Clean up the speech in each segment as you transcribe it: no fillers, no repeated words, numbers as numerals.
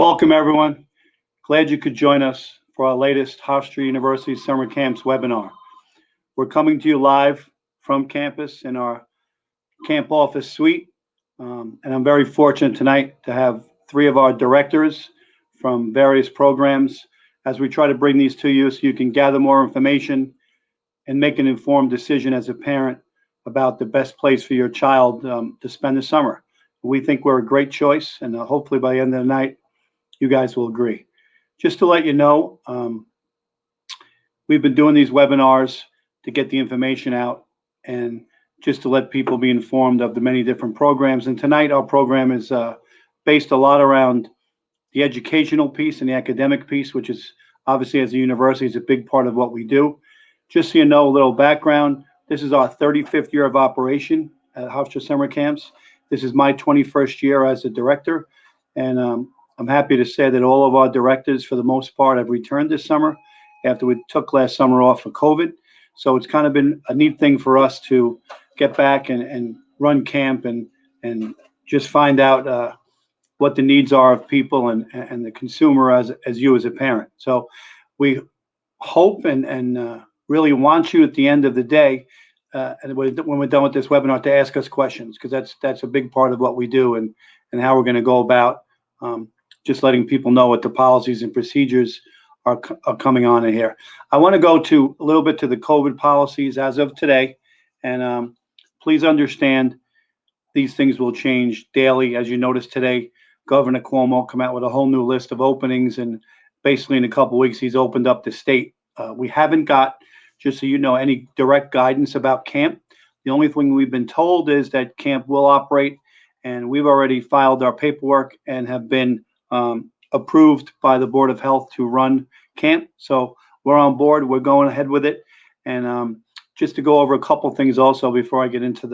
Welcome, everyone. Glad you could join us for our latest Hofstra University Summer Camps webinar. We're coming to you live from campus in our camp office suite, and I'm very fortunate tonight to have three of our directors from various programs as we try to bring these to you so you can gather more information and make an informed decision as a parent about the best place for your child to spend the summer. We think we're a great choice, and hopefully by the end of the night, you guys will agree. Just to let you know, we've been doing these webinars to get the information out and just to let people be informed of the many different programs. And tonight, our program is based a lot around the educational piece and the academic piece, which is obviously, as a university, is a big part of what we do. Just so you know, a little background, this is our 35th year of operation at Hofstra Summer Camps. This is my 21st year as a director, and I'm happy to say that all of our directors, for the most part, have returned this summer after we took last summer off for COVID. So it's kind of been a neat thing for us to get back and run camp and just find out what the needs are of people and the consumer as you as a parent. So we hope and really want you at the end of the day, and when we're done with this webinar, to ask us questions, because that's a big part of what we do and how we're going to go about just letting people know what the policies and procedures are coming on in here. I want to go a little bit to the COVID policies as of today, and please understand these things will change daily. As you notice today, Governor Cuomo come out with a whole new list of openings, and basically in a couple of weeks he's opened up the state. We haven't got, just so you know, any direct guidance about camp. The only thing we've been told is that camp will operate, and we've already filed our paperwork and have been approved by the Board of Health to run camp. So we're on board. We're going ahead with it. And just to go over a couple things also before I get into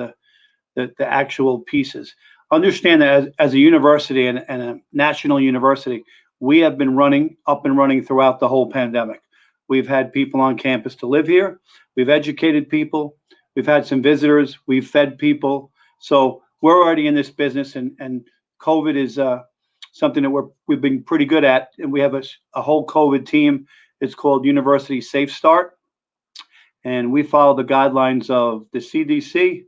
the actual pieces. Understand that as a university and a national university, we have been up and running throughout the whole pandemic. We've had people on campus to live here. We've educated people. We've had some visitors. We've fed people. So we're already in this business, and COVID is something that we've been pretty good at. And we have a whole COVID team. It's called University Safe Start. And we follow the guidelines of the CDC,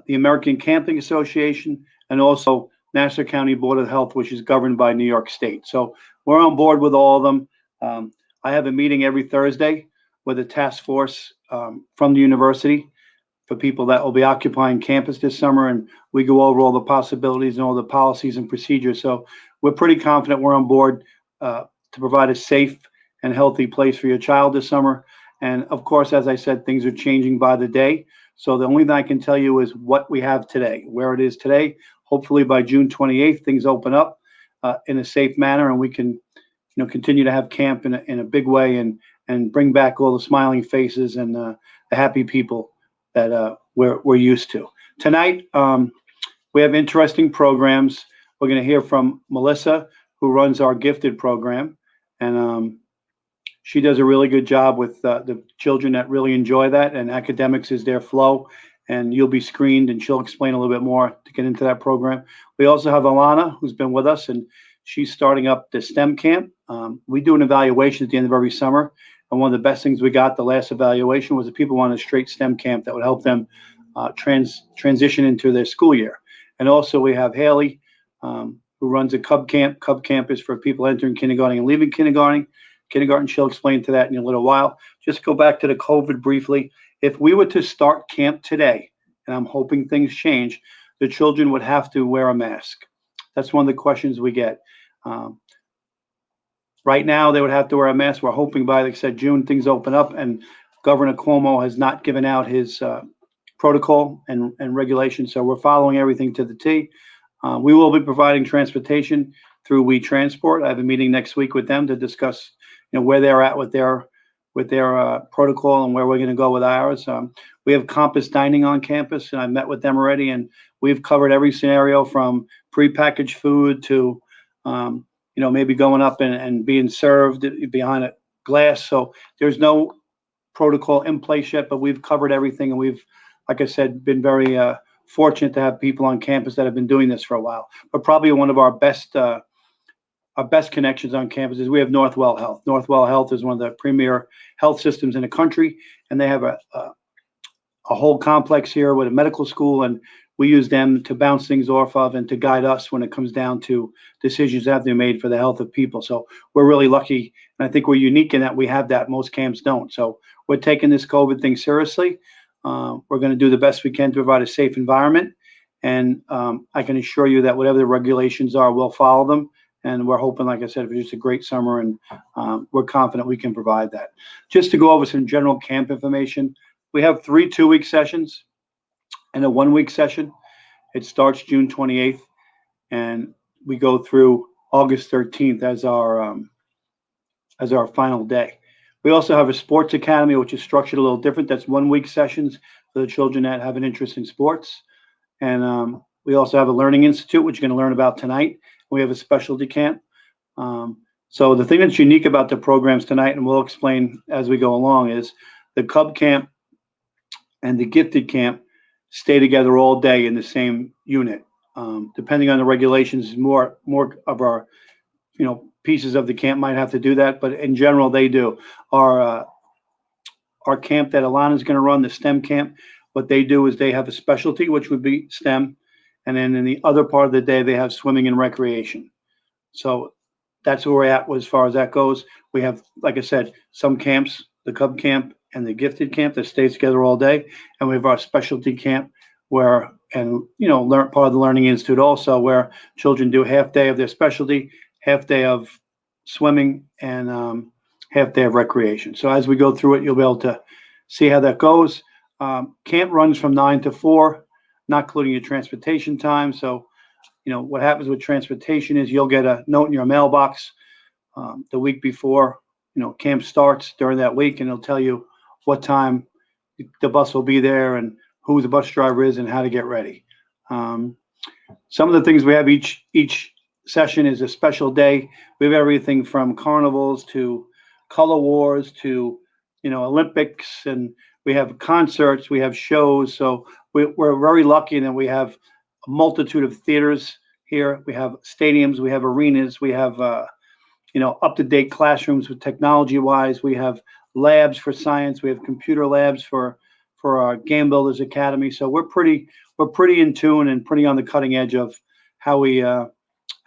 the American Camping Association, and also Nassau County Board of Health, which is governed by New York State. So we're on board with all of them. I have a meeting every Thursday with a task force from the university for people that will be occupying campus this summer, and we go over all the possibilities and all the policies and procedures. So we're pretty confident we're on board to provide a safe and healthy place for your child this summer. And of course, as I said, things are changing by the day. So the only thing I can tell you is what we have today, where it is today. Hopefully by June 28th, things open up in a safe manner, and we can continue to have camp in a big way and bring back all the smiling faces and the happy people that we're used to. Tonight, we have interesting programs. We're going to hear from Melissa, who runs our gifted program, and she does a really good job with the children that really enjoy that, and academics is their flow, and you'll be screened, and she'll explain a little bit more to get into that program. We also have Alana, who's been with us, and she's starting up the STEM camp. We do an evaluation at the end of every summer, and one of the best things we got the last evaluation was that people wanted a straight STEM camp that would help them transition into their school year. And also we have Haley, who runs a Cub Camp. Cub Camp is for people entering kindergarten and leaving kindergarten. She'll explain to that in a little while. Just go back to the COVID briefly. If we were to start camp today, and I'm hoping things change, the children would have to wear a mask. That's one of the questions we get. Right now, they would have to wear a mask. We're hoping by, like I said, June, things open up, and Governor Cuomo has not given out his protocol and regulations, so we're following everything to the T. We will be providing transportation through We Transport. I have a meeting next week with them to discuss where they're at with their protocol and where we're going to go with ours. We have Compass Dining on campus, and I met with them already, and we've covered every scenario from prepackaged food to maybe going up and being served behind a glass. So there's no protocol in place yet, but we've covered everything, and we've, like I said, been very fortunate to have people on campus that have been doing this for a while. But probably one of our best our best connections on campus is we have Northwell Health. Northwell Health is one of the premier health systems in the country, and they have a whole complex here with a medical school, and we use them to bounce things off of and to guide us when it comes down to decisions that have to be made for the health of people. So we're really lucky, and I think we're unique in that we have that. Most camps don't. So we're taking this COVID thing seriously. We're going to do the best we can to provide a safe environment, and I can assure you that whatever the regulations are, we'll follow them. And we're hoping, like I said, for just a great summer, and we're confident we can provide that. Just to go over some general camp information, we have 3 2-week sessions and a 1-week session. It starts June 28th, and we go through August 13th as our final day. We also have a sports academy, which is structured a little different. That's 1-week sessions for the children that have an interest in sports. And we also have a learning institute, which you're going to learn about tonight. We have a specialty camp. So the thing that's unique about the programs tonight, and we'll explain as we go along, is the Cub Camp and the Gifted Camp stay together all day in the same unit. Depending on the regulations, more of our pieces of the camp might have to do that, but in general they do. Our camp that Alana is going to run, the STEM camp, what they do is they have a specialty, which would be STEM, and then in the other part of the day they have swimming and recreation. So that's where we're at as far as that goes. We have, like I said, some camps, the Cub Camp and the Gifted Camp, that stays together all day, and we have our specialty camp where, and learn part of the Learning Institute also, where children do half day of their specialty, half day of swimming, and half day of recreation. So as we go through it, you'll be able to see how that goes. Camp runs from 9 to 4, not including your transportation time. So what happens with transportation is you'll get a note in your mailbox the week before camp starts during that week, and it'll tell you what time the bus will be there and who the bus driver is and how to get ready. Some of the things we have each session is a special day. We have everything from carnivals to color wars to Olympics, and we have concerts, we have shows. So we're very lucky that we have a multitude of theaters here. We have stadiums, we have arenas, we have up-to-date classrooms with technology-wise. We have labs for science. We have computer labs for our Game Builders Academy. So we're pretty in tune and pretty on the cutting edge of how we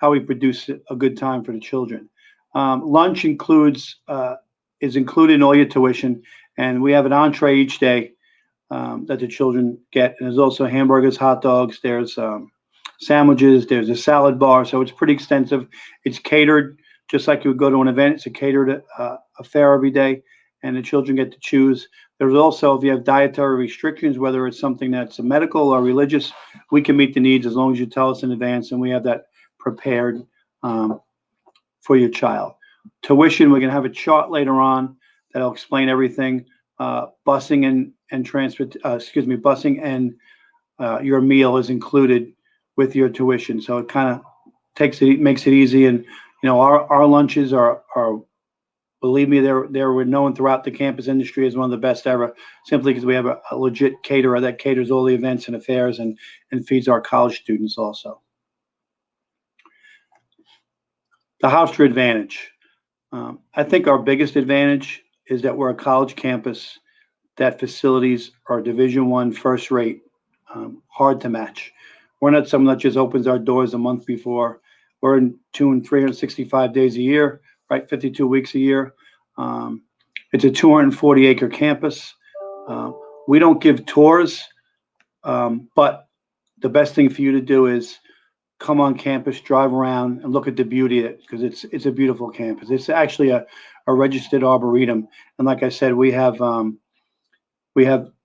produce a good time for the children. Lunch is included in all your tuition, and we have an entree each day that the children get. And there's also hamburgers, hot dogs. There's sandwiches. There's a salad bar. So it's pretty extensive. It's catered. Just like you would go to an event, it's a catered affair every day, and the children get to choose. There's also, if you have dietary restrictions, whether it's something that's medical or religious, we can meet the needs as long as you tell us in advance, and we have that prepared for your child. Tuition, we're going to have a chart later on that'll explain everything. Busing and busing and your meal is included with your tuition, so it kind of makes it easy. And our lunches are, believe me, they're known throughout the campus industry as one of the best ever, simply because we have a legit caterer that caters all the events and affairs and feeds our college students also. The Hofstra Advantage. I think our biggest advantage is that we're a college campus, that facilities are Division I, first rate, hard to match. We're not someone that just opens our doors a month before. We're in tune 365 days a year, right? 52 weeks a year. It's a 240-acre campus. We don't give tours, but the best thing for you to do is come on campus, drive around, and look at the beauty of it, because it's a beautiful campus. It's actually a registered arboretum, and like I said, we have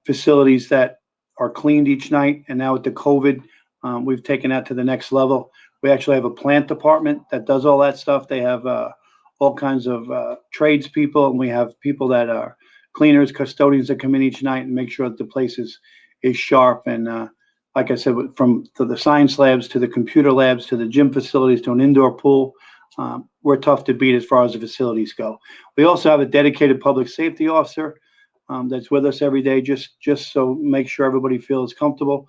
facilities that are cleaned each night. And now with the COVID, we've taken that to the next level. We actually have a plant department that does all that stuff. They have all kinds of tradespeople, and we have people that are cleaners, custodians that come in each night and make sure that the place is sharp. And like I said, from the science labs to the computer labs to the gym facilities to an indoor pool, we're tough to beat as far as the facilities go. We also have a dedicated public safety officer that's with us every day, just so make sure everybody feels comfortable.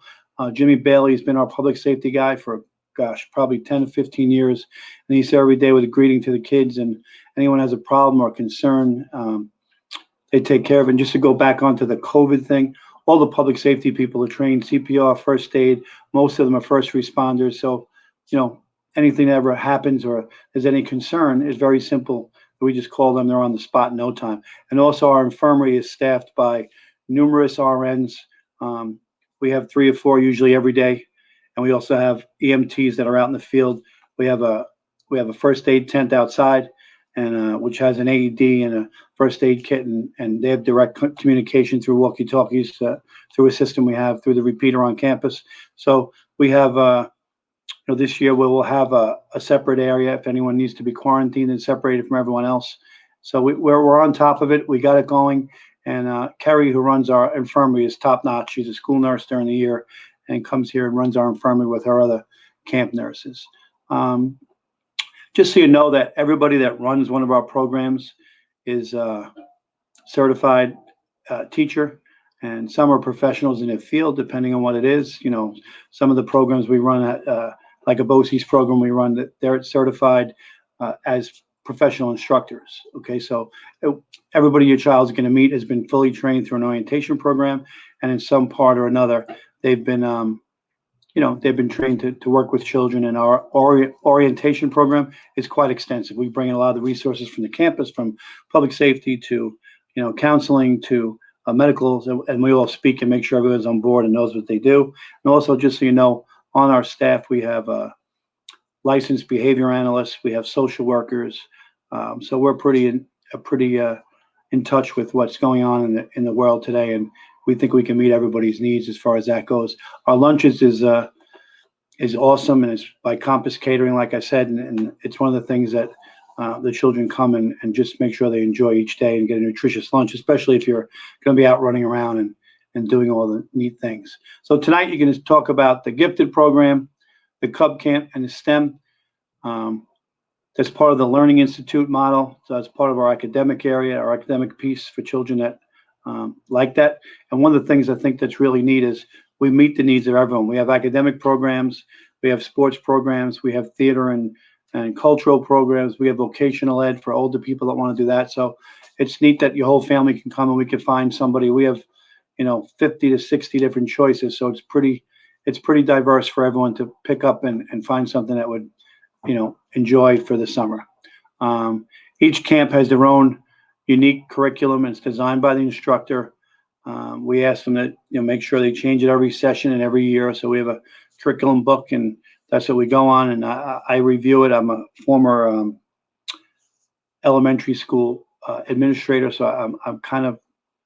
Jimmy Bailey has been our public safety guy for gosh, probably 10 to 15 years. And he's there every day with a greeting to the kids, and anyone has a problem or concern, they take care of it. And just to go back onto the COVID thing, all the public safety people are trained CPR, first aid. Most of them are first responders. So, anything that ever happens or there's any concern is very simple. We just call them. They're on the spot in no time. And also our infirmary is staffed by numerous RNs. We have 3 or 4 usually every day. And we also have EMTs that are out in the field. We have a first aid tent outside, and which has an AED and a first aid kit, and they have direct communication through walkie-talkies through a system we have through the repeater on campus. So we have, this year we will have a separate area if anyone needs to be quarantined and separated from everyone else. So we're on top of it. We got it going. And Kerry, who runs our infirmary, is top notch. She's a school nurse during the year and comes here and runs our infirmary with her other camp nurses. Just so you know that everybody that runs one of our programs is a certified teacher, and some are professionals in their field, depending on what it is. Some of the programs we run at, like a BOCES program we run, that they're certified as professional instructors. Okay, so everybody your child's going to meet has been fully trained through an orientation program, and in some part or another, they've been trained to work with children. And our orientation program is quite extensive. We bring in a lot of the resources from the campus, from public safety to, counseling to medicals, and we all speak and make sure everyone's on board and knows what they do. And also, just so you know, on our staff, we have licensed behavior analysts, we have social workers. So we're pretty in touch with what's going on in the world today, and we think we can meet everybody's needs as far as that goes. Our lunches is awesome, and it's by Compass Catering, like I said, and it's one of the things that the children come and just make sure they enjoy each day and get a nutritious lunch, especially if you're going to be out running around and doing all the neat things. So tonight you're going to talk about the Gifted program, the Cub Camp, and the STEM. That's part of the Learning Institute model. So it's part of our academic area, our academic piece for children that like that. And one of the things I think that's really neat is we meet the needs of everyone. We have academic programs, we have sports programs, we have theater and cultural programs, we have vocational ed for older people that want to do that. So it's neat that your whole family can come and we can find somebody. We have 50 to 60 different choices, so it's pretty diverse for everyone to pick up and find something that would enjoy for the summer. Each camp has their own unique curriculum, and it's designed by the instructor. We ask them to make sure they change it every session and every year. So we have a curriculum book, and that's what we go on, and I review it. I'm a former elementary school administrator, so I'm kind of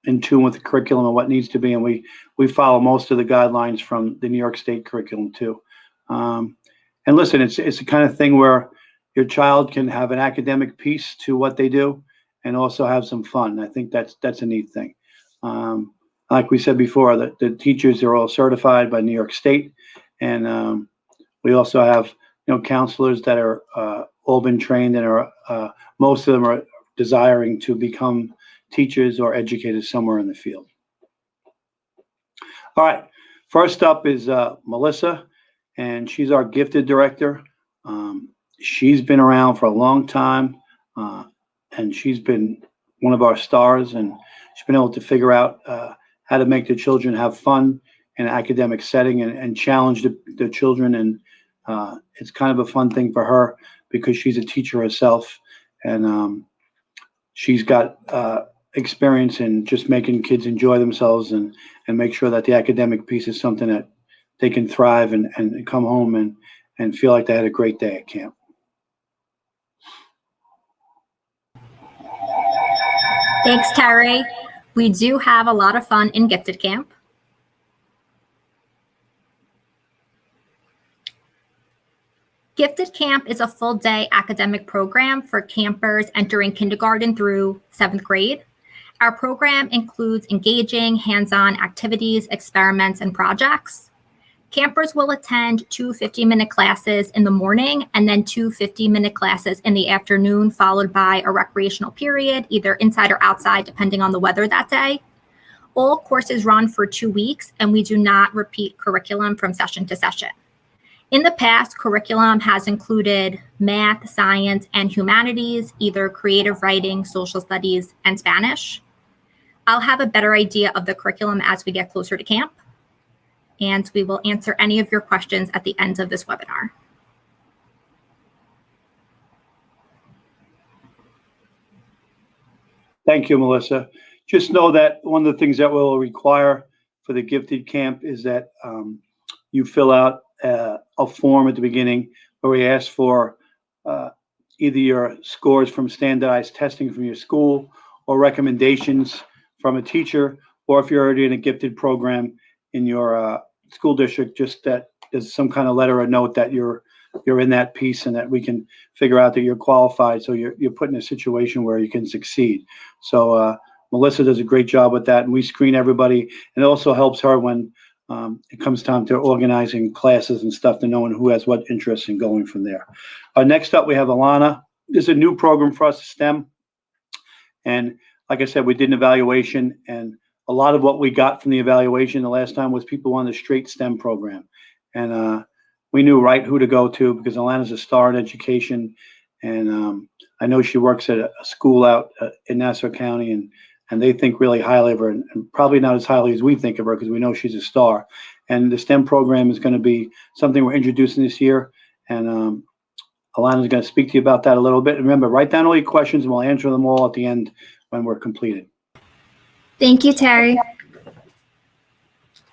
in tune with the curriculum and what needs to be, and we follow most of the guidelines from the New York State curriculum too. And listen, it's the kind of thing where your child can have an academic piece to what they do and also have some fun. I think that's a neat thing. Like we said before, the teachers are all certified by New York State, and we also have counselors that are all been trained and are most of them are desiring to become teachers or educators somewhere in the field. All right, first up is Melissa, and she's our Gifted director. She's been around for a long time, and she's been one of our stars, and she's been able to figure out how to make the children have fun in an academic setting and challenge the children. And it's kind of a fun thing for her because she's a teacher herself, and she's got experience in just making kids enjoy themselves and make sure that the academic piece is something that they can thrive and come home and feel like they had a great day at camp. Thanks, Terry. We do have a lot of fun in Gifted Camp. Gifted Camp is a full-day academic program for campers entering kindergarten through 7th grade. Our program includes engaging hands-on activities, experiments, and projects. Campers will attend 2 50-minute classes in the morning and then 2 50-minute classes in the afternoon, followed by a recreational period, either inside or outside, depending on the weather that day. All courses run for 2 weeks, and we do not repeat curriculum from session to session. In the past, curriculum has included math, science, and humanities, either creative writing, social studies, and Spanish. I'll have a better idea of the curriculum as we get closer to camp, and we will answer any of your questions at the end of this webinar. Thank you, Melissa. Just know that one of the things that we'll require for the gifted camp is that you fill out a form at the beginning where we ask for either your scores from standardized testing from your school or recommendations from a teacher, or if you're already in a gifted program in your school district, just that there's some kind of letter or note that you're in that piece and that we can figure out that you're qualified, so you're put in a situation where you can succeed. So Melissa does a great job with that, and we screen everybody, and it also helps her when it comes time to organizing classes and stuff, to knowing who has what interests and going from there. Next up, we have Alana. This is a new program for us, STEM. And like I said, we did an evaluation, and a lot of what we got from the evaluation the last time was people on the straight STEM program. And we knew right who to go to, because Alana's a star in education. And I know she works at a school out in Nassau County, and they think really highly of her, and probably not as highly as we think of her, because we know she's a star. And the STEM program is going to be something we're introducing this year. And Alana's going to speak to you about that a little bit. And remember, write down all your questions, and we'll answer them all at the end when we're completed. Thank you, Terry.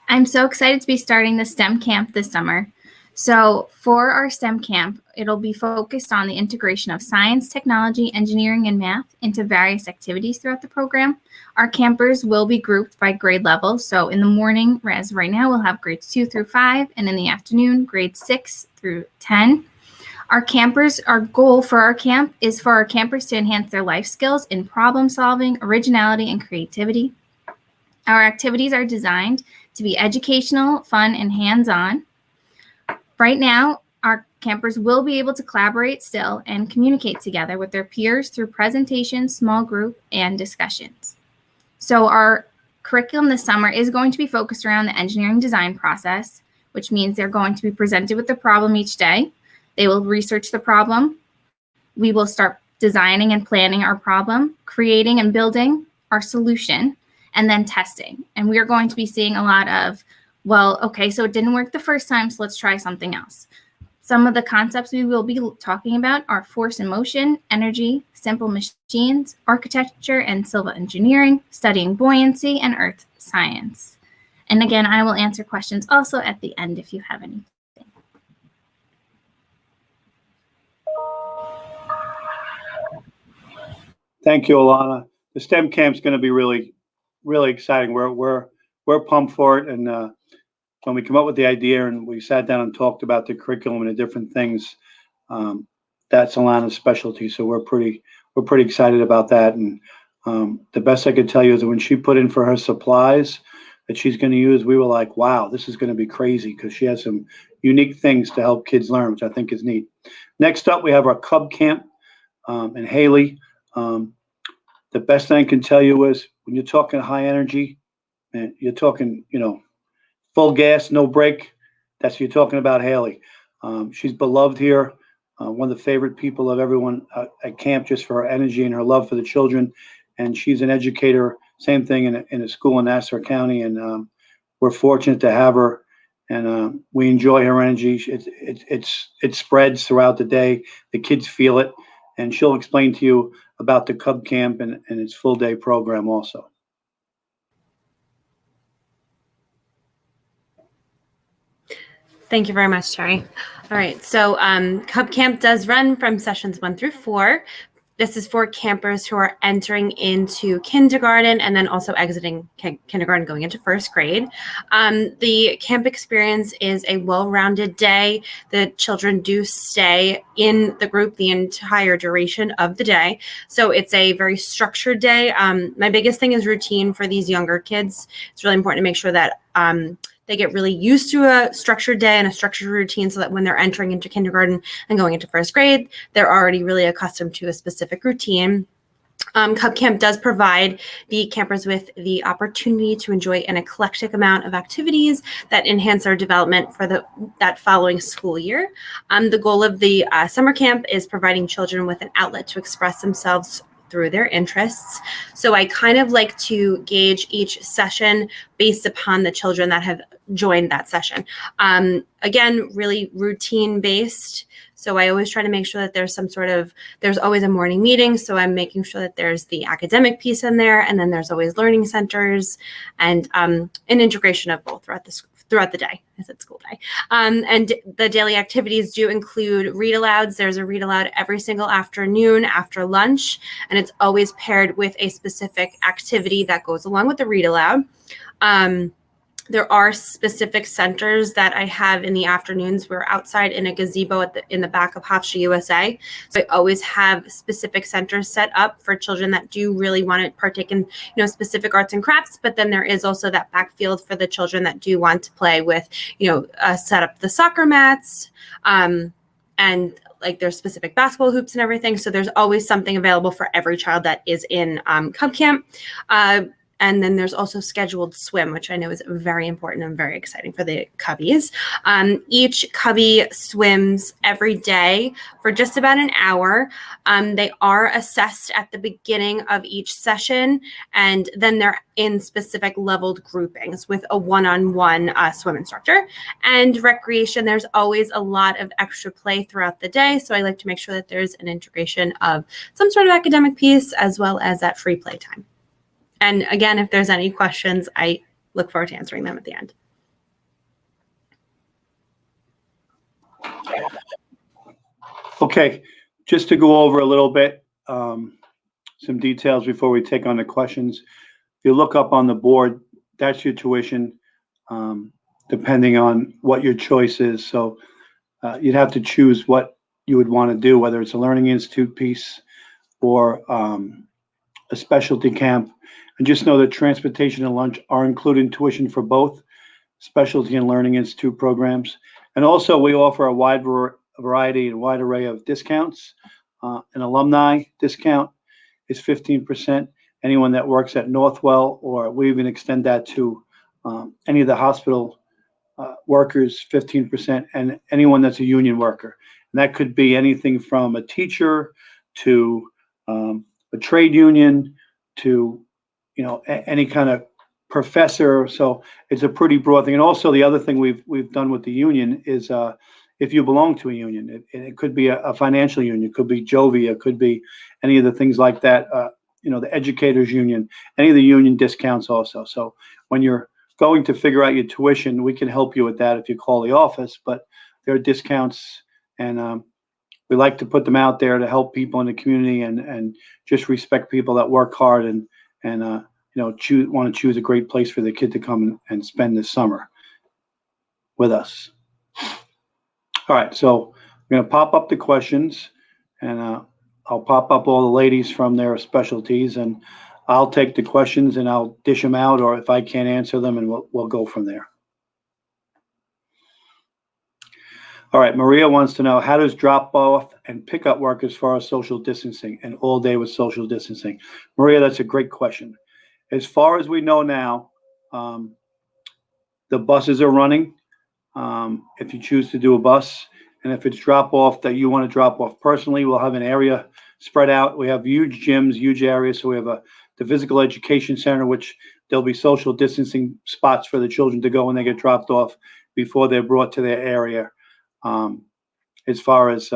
I'm so excited to be starting the STEM camp this summer. So for our STEM camp, it'll be focused on the integration of science, technology, engineering, and math into various activities throughout the program. Our campers will be grouped by grade level. So in the morning, as right now, we'll have grades 2 through 5, and in the afternoon, grades 6 through 10. Our goal for our camp is for our campers to enhance their life skills in problem solving, originality, and creativity. Our activities are designed to be educational, fun, and hands-on. Right now, our campers will be able to collaborate still and communicate together with their peers through presentations, small group, and discussions. So our curriculum this summer is going to be focused around the engineering design process, which means they're going to be presented with the problem each day. They will research the problem. We will start designing and planning our problem, creating and building our solution, and then testing. And we are going to be seeing a lot of, well, okay, so it didn't work the first time, so let's try something else. Some of the concepts we will be talking about are force and motion, energy, simple machines, architecture and civil engineering, studying buoyancy, and earth science. And again, I will answer questions also at the end if you have any. Thank you, Alana. The STEM camp's going to be really, really exciting. We're pumped for it, and when we come up with the idea and we sat down and talked about the curriculum and the different things, that's Alana's specialty. So we're pretty excited about that. And the best I could tell you is that when she put in for her supplies that she's going to use, we were like, wow, this is going to be crazy, because she has some unique things to help kids learn, which I think is neat. Next up, we have our Cub Camp and Haley. The best thing I can tell you is when you're talking high energy, and you're talking, full gas, no break, that's what you're talking about, Haley. She's beloved here, one of the favorite people of everyone at camp, just for her energy and her love for the children. And she's an educator, same thing in a school in Nassau County. And we're fortunate to have her, and we enjoy her energy. It spreads throughout the day. The kids feel it, and she'll explain to you about the Cub Camp and its full day program also. Thank you very much, Terry. All right, so Cub Camp does run from sessions 1 through 4. This is for campers who are entering into kindergarten and then also exiting kindergarten, going into first grade. The camp experience is a well-rounded day. The children do stay in the group the entire duration of the day. So it's a very structured day. My biggest thing is routine for these younger kids. It's really important to make sure that they get really used to a structured day and a structured routine, so that when they're entering into kindergarten and going into first grade, they're already really accustomed to a specific routine. Cub Camp does provide the campers with the opportunity to enjoy an eclectic amount of activities that enhance their development for that following school year. The goal of the summer camp is providing children with an outlet to express themselves through their interests. So I kind of like to gauge each session based upon the children that have joined that session. Again, really routine based. So I always try to make sure that there's always a morning meeting. So I'm making sure that there's the academic piece in there, and then there's always learning centers and an integration of both throughout the day. I said school day. And the daily activities do include read alouds. There's a read aloud every single afternoon after lunch, and it's always paired with a specific activity that goes along with the read aloud. There are specific centers that I have in the afternoons. We're outside in a gazebo in the back of Hofstra USA. So I always have specific centers set up for children that do really want to partake in, specific arts and crafts. But then there is also that backfield for the children that do want to play with, set up the soccer mats, and like there's specific basketball hoops and everything. So there's always something available for every child that is in Cub Camp. And then there's also scheduled swim, which I know is very important and very exciting for the cubbies. Each cubby swims every day for just about an hour. They are assessed at the beginning of each session, and then they're in specific leveled groupings with a one-on-one swim instructor. And recreation, there's always a lot of extra play throughout the day. So I like to make sure that there's an integration of some sort of academic piece as well as that free play time. And again, if there's any questions, I look forward to answering them at the end. Okay, just to go over a little bit, some details before we take on the questions. If you look up on the board, that's your tuition, depending on what your choice is. So you'd have to choose what you would want to do, whether it's a Learning Institute piece or a specialty camp. And just know that transportation and lunch are included in tuition for both specialty and Learning Institute programs. And also we offer a wide variety and wide array of discounts. An alumni discount is 15%. Anyone that works at Northwell, or we even extend that to any of the hospital workers, 15%, and anyone that's a union worker. And that could be anything from a teacher to a trade union to any kind of professor. So it's a pretty broad thing. And also the other thing we've done with the union is if you belong to a union, it could be a financial union, it could be Jovia, it could be any of the things like that, the educators union, any of the union discounts also. So when you're going to figure out your tuition, we can help you with that if you call the office, but there are discounts, and we like to put them out there to help people in the community and just respect people that work hard and want to choose a great place for the kid to come and spend this summer with us. All right, so I'm going to pop up the questions, and I'll pop up all the ladies from their specialties, and I'll take the questions and I'll dish them out, or if I can't answer them, and we'll go from there. All right, Maria wants to know, how does drop-off and pickup work as far as social distancing and all day with social distancing? Maria, that's a great question. As far as we know now, the buses are running. If you choose to do a bus, and if it's drop-off that you want to drop off personally, we'll have an area spread out. We have huge gyms, huge areas. So we have the physical education center, which there'll be social distancing spots for the children to go when they get dropped off before they're brought to their area. As far as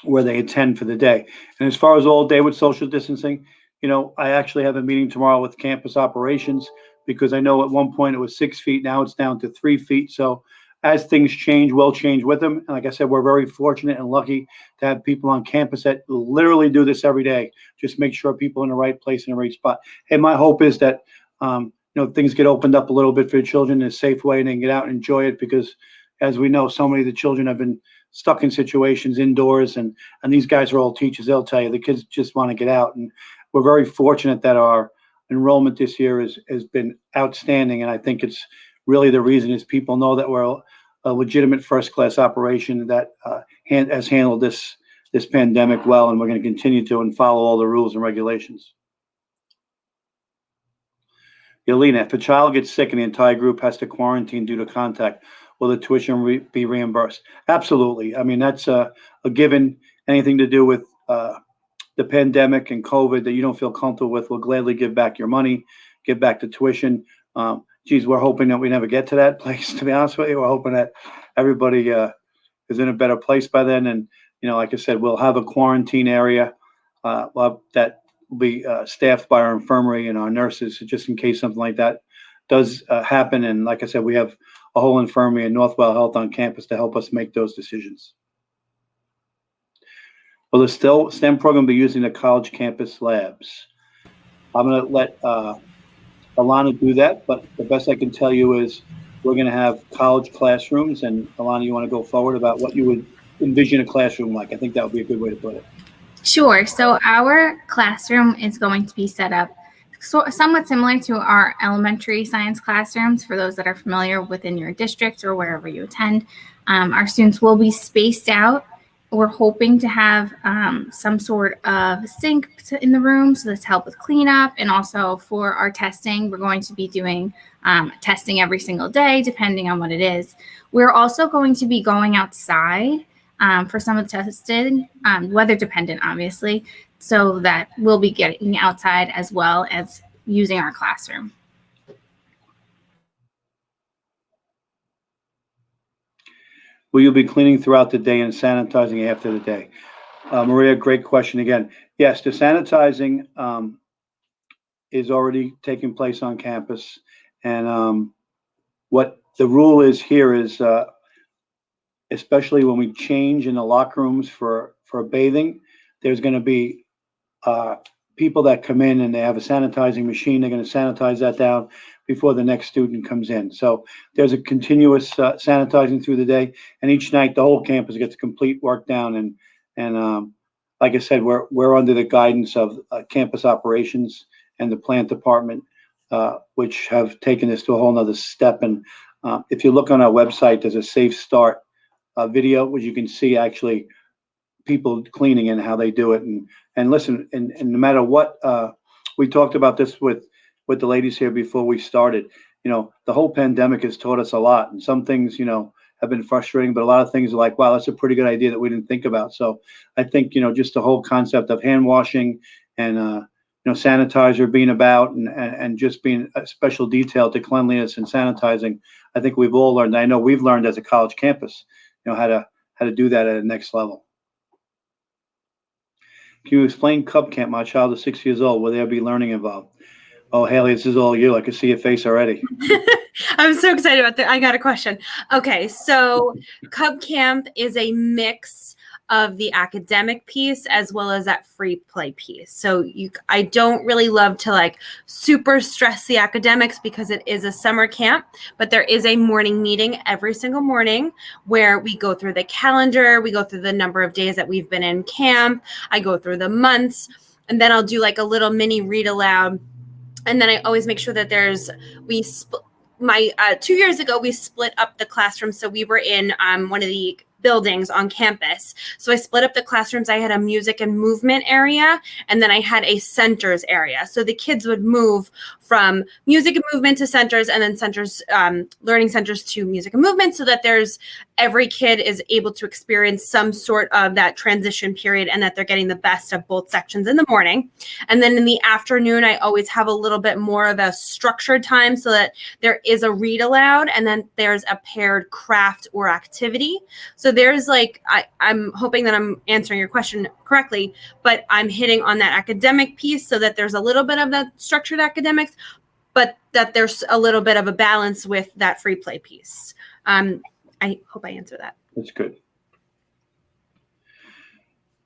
where they attend for the day. And as far as all day with social distancing, I actually have a meeting tomorrow with campus operations, because I know at one point it was 6 feet, now it's down to 3 feet. So as things change, we'll change with them. And like I said, we're very fortunate and lucky to have people on campus that literally do this every day. Just make sure people are in the right place in the right spot. And my hope is that things get opened up a little bit for the children in a safe way, and they can get out and enjoy it, because as we know, so many of the children have been stuck in situations indoors, and these guys are all teachers. They'll tell you the kids just want to get out, and we're very fortunate that our enrollment this year has been outstanding. And I think it's really the reason is people know that we're a legitimate first-class operation that has handled this this pandemic well, and we're going to continue to and follow all the rules and regulations. Alina, if a child gets sick and the entire group has to quarantine due to contact, will the tuition be reimbursed? Absolutely. I mean, that's a given. Anything to do with the pandemic and COVID that you don't feel comfortable with, we'll gladly give back your money, give back the tuition. We're hoping that we never get to that place, to be honest with you. We're hoping that everybody is in a better place by then. And, like I said, we'll have a quarantine area that will be staffed by our infirmary and our nurses, just in case something like that does happen. And like I said, we have a whole infirmary and Northwell Health on campus to help us make those decisions. Will the STEM program be using the college campus labs? I'm going to let Alana do that, but the best I can tell you is we're going to have college classrooms. And Alana, you want to go forward about what you would envision a classroom like? I think that would be a good way to put it. Sure. So our classroom is going to be set up somewhat similar to our elementary science classrooms. For those that are familiar within your district or wherever you attend, our students will be spaced out. We're hoping to have some sort of sink in the room, so that's help with cleanup. And also for our testing, we're going to be doing testing every single day, depending on what it is. We're also going to be going outside for some of the testing, weather dependent, obviously, so that we'll be getting outside as well as using our classroom. Will you be cleaning throughout the day and sanitizing after the day? Maria, great question again. Yes, the sanitizing is already taking place on campus. And what the rule is here is, especially when we change in the locker rooms for bathing, there's going to be people that come in and they have a sanitizing machine. They're going to sanitize that down before the next student comes in. So there's a continuous sanitizing through the day, and each night the whole campus gets complete work down. And like I said, we're under the guidance of campus operations and the plant department, which have taken this to a whole nother step. And if you look on our website, there's a Safe Start video, which you can see actually people cleaning and how they do it. And listen, and no matter what, we talked about this with the ladies here before we started. The whole pandemic has taught us a lot, and some things, have been frustrating, but a lot of things are like, wow, that's a pretty good idea that we didn't think about. So I think, just the whole concept of hand washing and, sanitizer being about and just being a special detail to cleanliness and sanitizing. I think we've all learned. I know we've learned as a college campus, how to do that at a next level. Can you explain Cub Camp? My child is 6 years old. Will there be learning involved? Oh, Haley, this is all you. I can see your face already. I'm so excited about that. I got a question. Okay, so Cub Camp is a mix of the academic piece as well as that free play piece. So I don't really love to super stress the academics because it is a summer camp, but there is a morning meeting every single morning where we go through the calendar, we go through the number of days that we've been in camp, I go through the months, and then I'll do a little mini read aloud. And then I always make sure that 2 years ago, we split up the classroom. So we were in one of the buildings on campus. So I split up the classrooms. I had a music and movement area, and then I had a centers area. So the kids would move from music and movement to centers, and then centers, learning centers to music and movement, so that every kid is able to experience some sort of that transition period, and that they're getting the best of both sections in the morning. And then in the afternoon, I always have a little bit more of a structured time so that there is a read aloud, and then there's a paired craft or activity. So there's I'm hoping that I'm answering your question correctly, but I'm hitting on that academic piece so that there's a little bit of that structured academics, but that there's a little bit of a balance with that free play piece. I hope I answer that. That's good.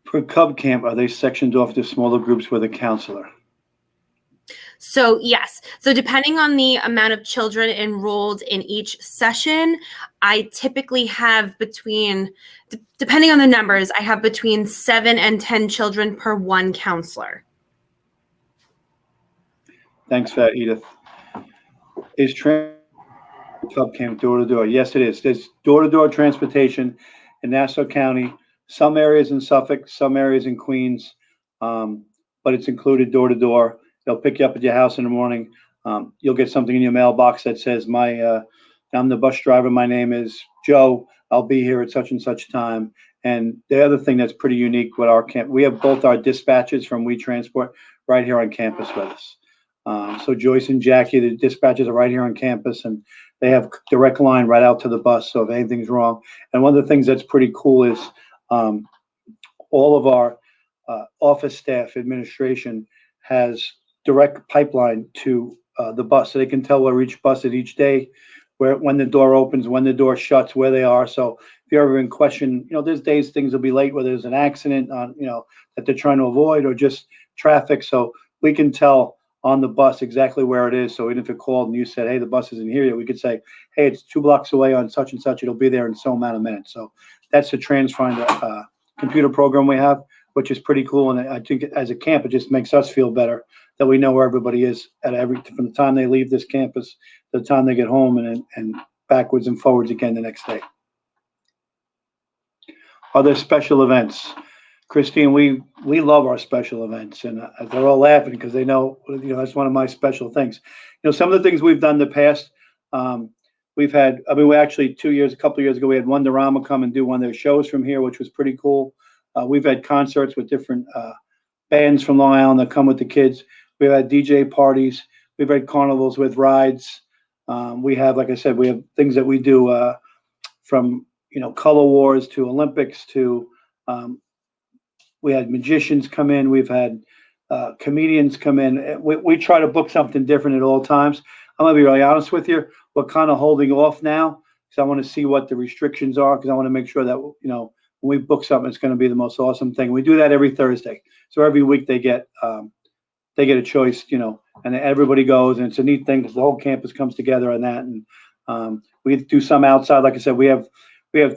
For Cub Camp, are they sectioned off to smaller groups with a counselor? So yes. So depending on the amount of children enrolled in each session, I typically have depending on the numbers, I have between 7 and 10 children per one counselor. Thanks for that, Edith. Is Cub Camp door-to-door? Yes, it is. There's door-to-door transportation in Nassau County some areas in Suffolk, some areas in Queens, but it's included door to door. They'll pick you up at your house in the morning. You'll get something in your mailbox that says, I'm the bus driver. My name is Joe. I'll be here at such and such time. And the other thing that's pretty unique with our camp, we have both our dispatches from We Transport right here on campus with us. So Joyce and Jackie, the dispatchers, are right here on campus, and they have direct line right out to the bus. So if anything's wrong, and one of the things that's pretty cool is all of our office staff administration has direct pipeline to the bus, so they can tell where each bus is each day, when the door opens, when the door shuts, where they are. So if you're ever in question, there's days things will be late, whether there's an accident on, that they're trying to avoid, or just traffic. So we can tell on the bus exactly where it is. So even if it called and you said, hey, the bus isn't here yet, we could say, hey, it's 2 blocks away on such and such. It'll be there in so amount of minutes. So that's the TransFinder computer program we have, which is pretty cool. And I think as a camp, it just makes us feel better that we know where everybody is from the time they leave this campus to the time they get home, and backwards and forwards again the next day. Other special events. Christine, we love our special events, and they're all laughing because they know, that's one of my special things. Some of the things we've done in the past, we've had, a couple of years ago, we had Wonderama come and do one of their shows from here, which was pretty cool. We've had concerts with different bands from Long Island that come with the kids. We've had DJ parties. We've had carnivals with rides. We have, like I said, we have things that we do from, color wars to Olympics to, we had magicians come in. We've had comedians come in. We try to book something different at all times. I'm going to be really honest with you. We're kind of holding off now because I want to see what the restrictions are, because I want to make sure that, when we book something, it's going to be the most awesome thing. We do that every Thursday. So every week they get a choice, and everybody goes, and it's a neat thing because the whole campus comes together on that. And we do some outside. Like I said, we have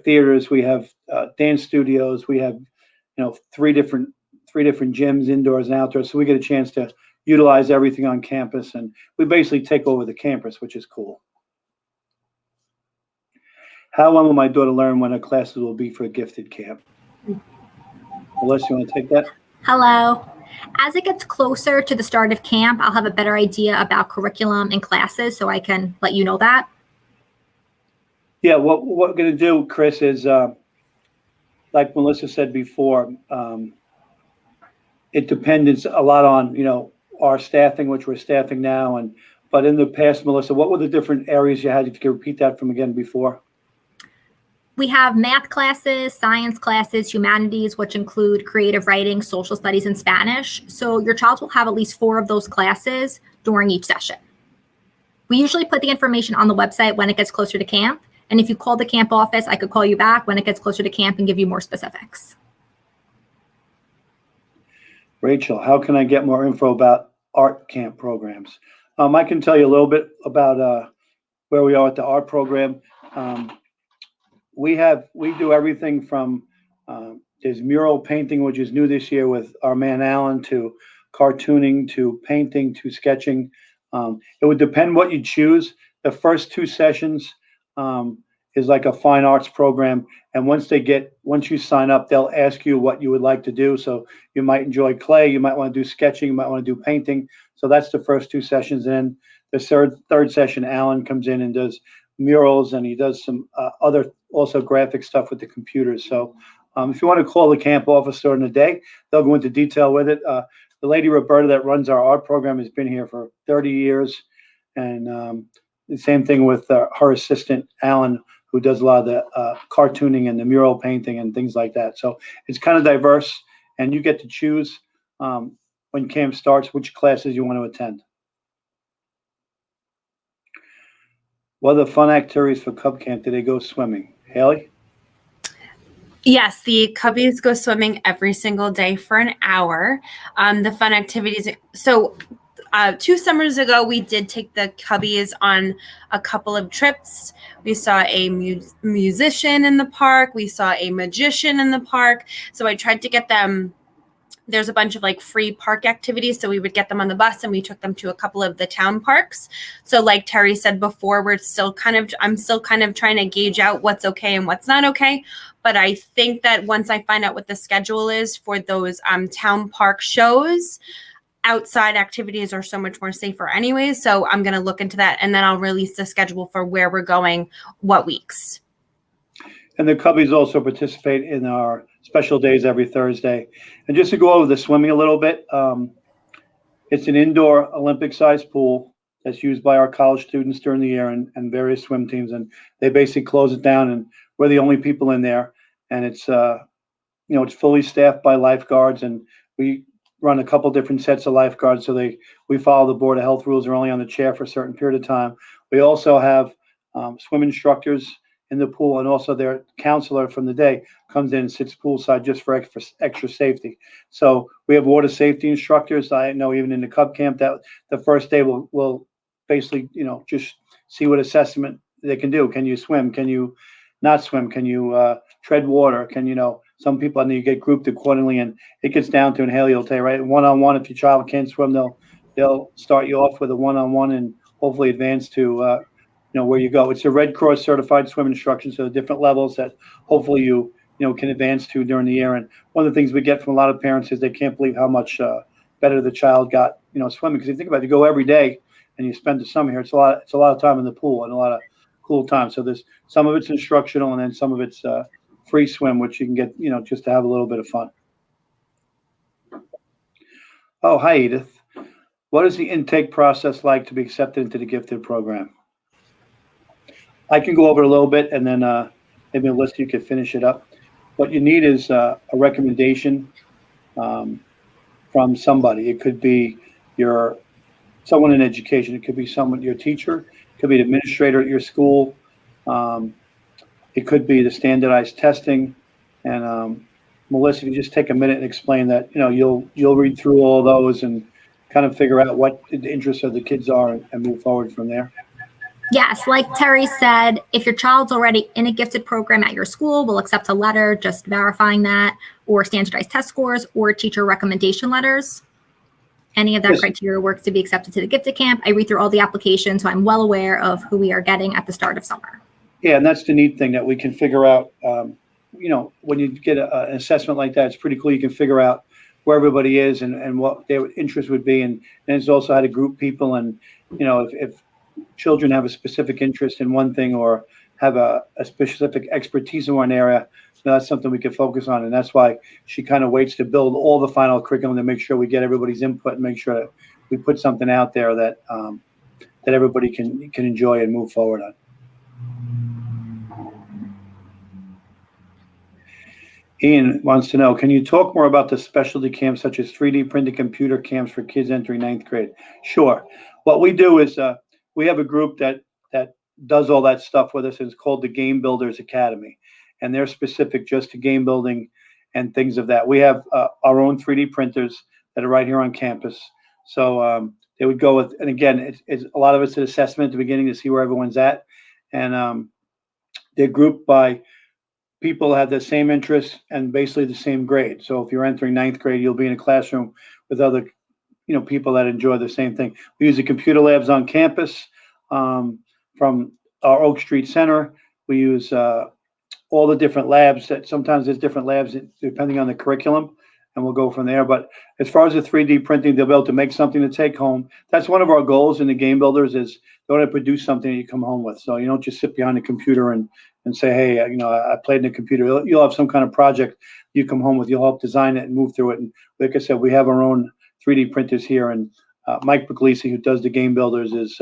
theaters, we have dance studios, we have, three different gyms, indoors and outdoors. So we get a chance to utilize everything on campus, and we basically take over the campus, which is cool. How long will my daughter learn when her classes will be for a gifted camp? Melissa, you want to take that? Hello. As it gets closer to the start of camp, I'll have a better idea about curriculum and classes, so I can let you know that. Yeah, what we're going to do, Chris, is like Melissa said before, it depends a lot on, our staffing, which we're staffing now. But in the past, Melissa, what were the different areas you had? If you could repeat that from again before. We have math classes, science classes, humanities, which include creative writing, social studies, and Spanish. So your child will have at least 4 of those classes during each session. We usually put the information on the website when it gets closer to camp. And if you call the camp office, I could call you back when it gets closer to camp and give you more specifics. Rachel, how can I get more info about art camp programs? I can tell you a little bit about where we are at the art program. We do everything from there's mural painting, which is new this year with our man Alan, to cartooning, to painting, to sketching. It would depend what you choose. The first 2 sessions is like a fine arts program, and once you sign up, they'll ask you what you would like to do. So you might enjoy clay, you might want to do sketching, you might want to do painting. So that's the first 2 sessions. And then the third session, Alan comes in and does murals, and he does some other also graphic stuff with the computers. So if you want to call the camp office during the day, they'll go into detail with it. The lady Roberta that runs our art program has been here for 30 years, and the same thing with her assistant Alan, who does a lot of the cartooning and the mural painting and things like that. So it's kind of diverse, and you get to choose when camp starts which classes you want to attend. What are the fun activities for Cub Camp? Do they go swimming? Haley? Yes, the cubbies go swimming every single day for an hour. The fun activities. So 2 summers ago, we did take the cubbies on a couple of trips. We saw a musician in the park. We saw a magician in the park. So I tried to get them there's a bunch of like free park activities. So we would get them on the bus and we took them to a couple of the town parks. So like Terry said before, I'm still kind of trying to gauge out what's okay and what's not okay. But I think that once I find out what the schedule is for those town park shows, outside activities are so much more safer anyways. So I'm going to look into that, and then I'll release the schedule for where we're going, what weeks. And the Cubbies also participate in our special days every Thursday. And just to go over the swimming a little bit, it's an indoor Olympic-sized pool that's used by our college students during the year and various swim teams. And they basically close it down, and we're the only people in there. And it's, it's fully staffed by lifeguards, and we run a couple different sets of lifeguards. So we follow the Board of Health rules. They're only on the chair for a certain period of time. We also have swim instructors in the pool, and also their counselor from the day comes in and sits poolside just for extra safety. So we have water safety instructors. I know even in the Cub camp that the first day we'll basically, just see what assessment they can do. Can you swim? Can you not swim? Can you tread water? Can some people, you get grouped accordingly, and it gets down to, and Haley will tell you, right, one-on-one. If your child can't swim, they'll start you off with a one-on-one and hopefully advance to where you go. It's a Red Cross certified swim instruction, so the different levels that hopefully you can advance to during the year. And one of the things we get from a lot of parents is they can't believe how much better the child got swimming, because you think about it, you go every day and you spend the summer here. It's a lot of time in the pool and a lot of cool time. So there's some of it's instructional, and then some of it's free swim, which you can get just to have a little bit of fun. Oh, hi, Edith. What is the intake process like to be accepted into the gifted program? I can go over it a little bit, and then maybe Alyssa, you could finish it up. What you need is a recommendation from somebody. It could be someone in education. It could be your teacher. It could be the administrator at your school. It could be the standardized testing. And Melissa, if you just take a minute and explain that, you'll read through all those and kind of figure out what the interests of the kids are and move forward from there. Yes, like Terry said, if your child's already in a gifted program at your school, we'll accept a letter just verifying that, or standardized test scores, or teacher recommendation letters. Any of that criteria works to be accepted to the gifted camp. I read through all the applications, so I'm well aware of who we are getting at the start of summer. Yeah, and that's the neat thing, that we can figure out, when you get an assessment like that, it's pretty cool. You can figure out where everybody is and what their interest would be. And it's also how to group people. And, if children have a specific interest in one thing or have a specific expertise in one area, that's something we can focus on. And that's why she kind of waits to build all the final curriculum to make sure we get everybody's input and make sure that we put something out there that that everybody can enjoy and move forward on. Ian wants to know, can you talk more about the specialty camps such as 3D printed computer camps for kids entering 9th grade? Sure. What we do is we have a group that does all that stuff with us. It's called the Game Builders Academy, and they're specific just to game building and things of that. We have our own 3D printers that are right here on campus. So they would go with, and again, it's a lot of it's an assessment at the beginning to see where everyone's at, and they're grouped by people who have the same interests and basically the same grade. So if you're entering 9th grade, you'll be in a classroom with other people that enjoy the same thing. We use the computer labs on campus from our Oak Street Center. We use all the different labs. That sometimes there's different labs depending on the curriculum, and we'll go from there. But as far as the 3D printing, they'll be able to make something to take home. That's one of our goals in the Game Builders, is they want to produce something that you come home with. So you don't just sit behind the computer and say, hey, I played in the computer. You'll have some kind of project you come home with. You'll help design it and move through it. And like I said, we have our own 3D printers here, and Mike Puglisi, who does the Game Builders, is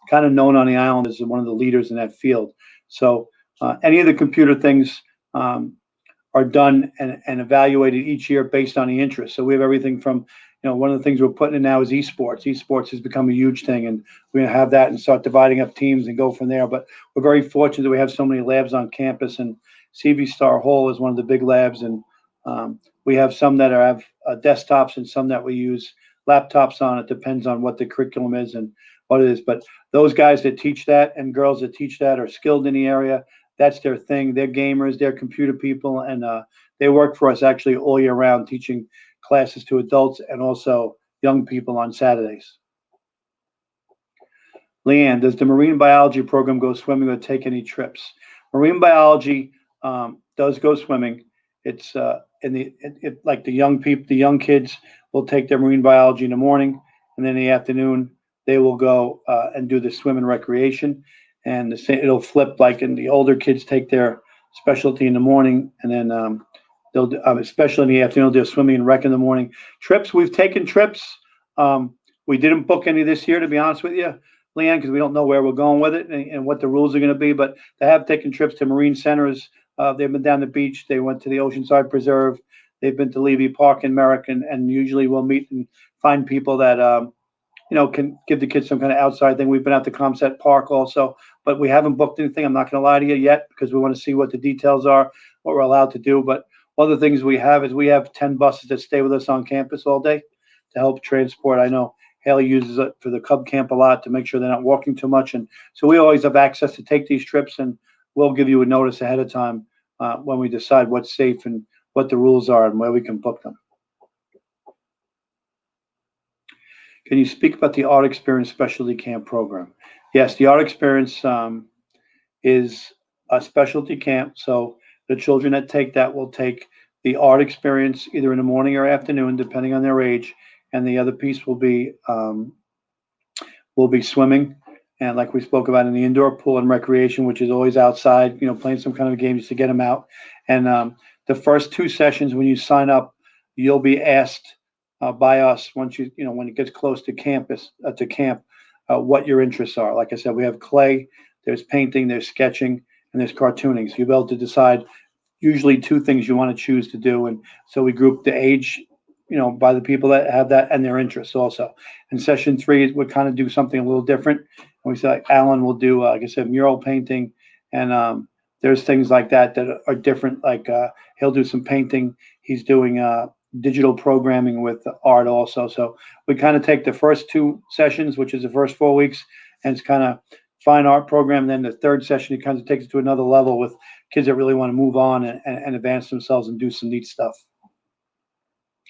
kind of known on the island as one of the leaders in that field. So any of the computer things are done and evaluated each year based on the interest. So we have everything from, one of the things we're putting in now is esports. Esports has become a huge thing, and we're going to have that and start dividing up teams and go from there. But we're very fortunate that we have so many labs on campus, and CV Star Hall is one of the big labs, and we have some that have desktops and some that we use laptops on. It depends on what the curriculum is and what it is. But those guys that teach that and girls that teach that are skilled in the area. That's their thing. They're gamers, they're computer people, and they work for us actually all year round teaching classes to adults and also young people on Saturdays. Leanne, does the marine biology program go swimming or take any trips? Marine biology does go swimming. It's like the young people, the young kids will take their marine biology in the morning, and then in the afternoon they will go and do the swim and recreation. And it'll flip, like, in the older kids take their specialty in the morning, and then they'll do, especially in the afternoon, they'll do swimming and rec in the morning. Trips, we've taken trips. We didn't book any this year, to be honest with you, Leanne, because we don't know where we're going with it and what the rules are going to be. But they have taken trips to marine centers. They've been down the beach. They went to the Oceanside Preserve. They've been to Levy Park in Merrick, and usually we'll meet and find people that can give the kids some kind of outside thing. We've been out to Comset Park also, but we haven't booked anything. I'm not going to lie to you yet, because we want to see what the details are, what we're allowed to do. But one of the things we have is we have 10 buses that stay with us on campus all day to help transport. I know Haley uses it for the Cub Camp a lot to make sure they're not walking too much. And so we always have access to take these trips, and we'll give you a notice ahead of time when we decide what's safe and what the rules are and where we can book them. Can you speak about the Art Experience Specialty Camp program? Yes, the Art Experience is a specialty camp. So the children that take that will take the Art Experience either in the morning or afternoon, depending on their age. And the other piece will be swimming, and like we spoke about, in the indoor pool and recreation, which is always outside, playing some kind of games to get them out. And the first 2 sessions, when you sign up, you'll be asked by us once when it gets close to camp, what your interests are. Like I said, we have clay, there's painting, there's sketching, and there's cartooning. So you'll be able to decide usually 2 things you want to choose to do. And so we group the age, by the people that have that and their interests also. In session 3, we kind of do something a little different. And we say, like, Alan will do, like I said, mural painting. And there's things like that are different. Like he'll do some painting. He's doing digital programming with art also. So we kind of take the first 2 sessions, which is the first 4 weeks, and it's kind of fine art program. And then the 3rd session, it kind of takes it to another level with kids that really want to move on and advance themselves and do some neat stuff.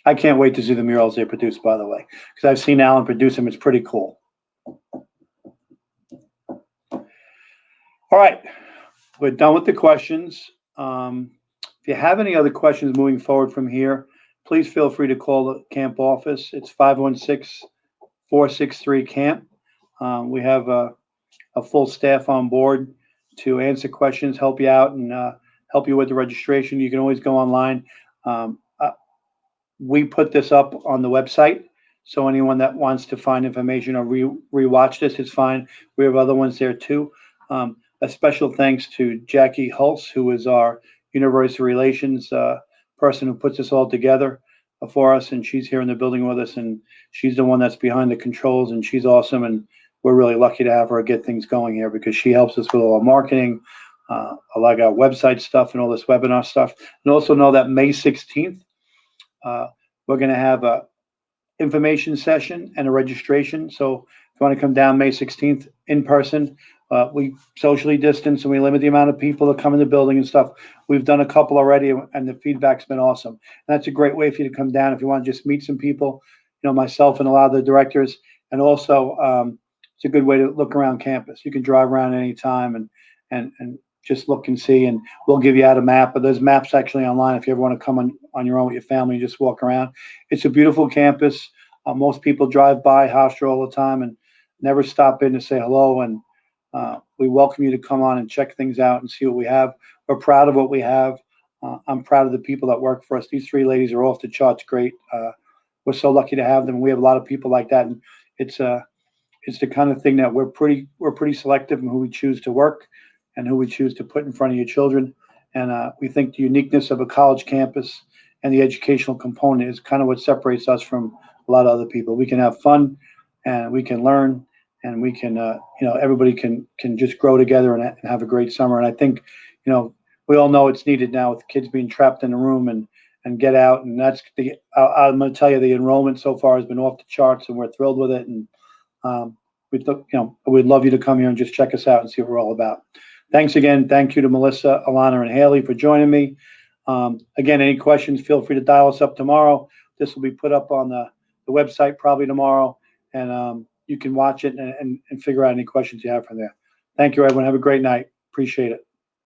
I can't wait to see the murals they produce, by the way, because I've seen Alan produce them. It's pretty cool. All right, we're done with the questions. If you have any other questions moving forward from here, please feel free to call the camp office. It's 516-463-CAMP. We have a full staff on board to answer questions, help you out, and help you with the registration. You can always go online. We put this up on the website, so anyone that wants to find information or rewatch this is fine. We have other ones there too. A special thanks to Jackie Hulse, who is our University Relations person who puts this all together for us, and she's here in the building with us, and she's the one that's behind the controls, and she's awesome, and we're really lucky to have her get things going here because she helps us with all our marketing, a lot of our website stuff and all this webinar stuff. And also know that May 16th, we're going to have a information session and a registration. So if you want to come down May 16th in person, we socially distance and we limit the amount of people that come in the building and stuff. We've done a couple already, and the feedback's been awesome. And that's a great way for you to come down if you want to just meet some people, myself and a lot of the directors. And also, it's a good way to look around campus. You can drive around any time and just look and see, and we'll give you out a map. But there's maps actually online if you ever want to come on your own with your family and just walk around. It's a beautiful campus. Most people drive by Hofstra all the time and never stop in to say hello. And we welcome you to come on and check things out and see what we have. We're proud of what we have. I'm proud of the people that work for us. These 3 ladies are off the charts great. We're so lucky to have them. We have a lot of people like that, and it's the kind of thing that we're pretty selective in who we choose to work and who we choose to put in front of your children. And we think the uniqueness of a college campus and the educational component is kind of what separates us from a lot of other people. We can have fun, and we can learn, and we can, everybody can just grow together and have a great summer. And I think, we all know it's needed now with kids being trapped in a room and get out. And that's I'm going to tell you, the enrollment so far has been off the charts, and we're thrilled with it. And we'd love you to come here and just check us out and see what we're all about. Thanks again. Thank you to Melissa, Alana, and Haley for joining me. Again, any questions, feel free to dial us up tomorrow. This will be put up on the website probably tomorrow, and you can watch it and figure out any questions you have from there. Thank you, everyone. Have a great night. Appreciate it.